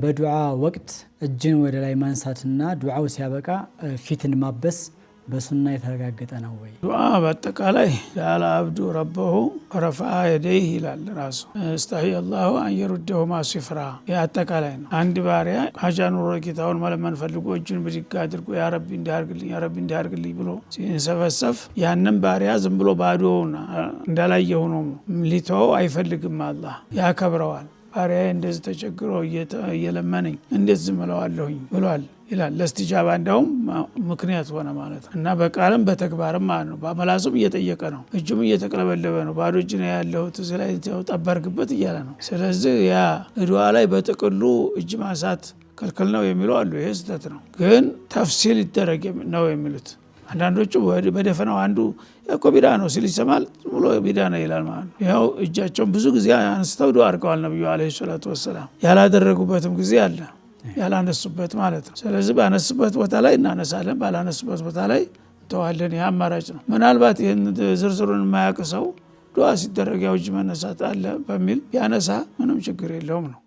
በዱዓ ወቅት እጅን ወደ ላይ ማንሳትና ዱዓው ሲያበቃ ፊትን ማበስ በሱና የተረጋገጠ ነው ወይ? ዱዓ በአጠቃላይ ያለ አብዱ ረበሁ ረፈዓ የደይህ ይላል ራሱ እስተሂ አላሁ አን የሩደሁማ ሲፍራ። አጠቃላይ ነው። አንድ ባሪያ ሀጃ ኑሮ ጌታውን መለመን ፈልጎ እጁን ብድግ አድርጎ ያ ረቢ እንዲያርግልኝ ያ ረቢ እንዲያርግልኝ ብሎ ሲንሰፈሰፍ ያንን ባሪያ ዝም ብሎ ባዶውን እንዳላየ ሆኖ ሊተወው አይፈልግም። አላህ ያከብረዋል። ባሪያዬ እንደዚህ ተቸግሮ እየለመነኝ እንዴት ዝም እለዋለሁኝ ብሏል ይላል። ለእስቲጃባ እንደውም ምክንያት ሆነ ማለት ነው። እና በቃልም በተግባርም ማለት ነው። በመላሱም እየጠየቀ ነው፣ እጁም እየተቀለበለበ ነው። ባዶ እጅ ነው ያለሁት እዚህ ላይ ጠበርግበት እያለ ነው። ስለዚህ ያ ዱዓ ላይ በጥቅሉ እጅ ማንሳት ክልክል ነው የሚሉ አሉ። ይሄ ስህተት ነው። ግን ተፍሲል ይደረግ ነው የሚሉት አንዳንዶቹ። በደፈናው አንዱ እኮ ቢዳ ነው ሲል ይሰማል፣ ብሎ ቢዳ ነው ይላል ማለት ነው። ያው እጃቸውን ብዙ ጊዜ አንስተው ዱዓ አድርገዋል ነብዩ አለይሂ ሰላቱ ወሰላም። ያላደረጉበትም ጊዜ አለ፣ ያላነሱበት ማለት ነው። ስለዚህ ባነሱበት ቦታ ላይ እናነሳለን፣ ባላነሱበት ቦታ ላይ ተዋለን። ይህ አማራጭ ነው። ምናልባት ይህን ዝርዝሩን የማያውቅ ሰው ዱዓ ሲደረግ ያው እጅ መነሳት አለ በሚል ያነሳ ምንም ችግር የለውም ነው።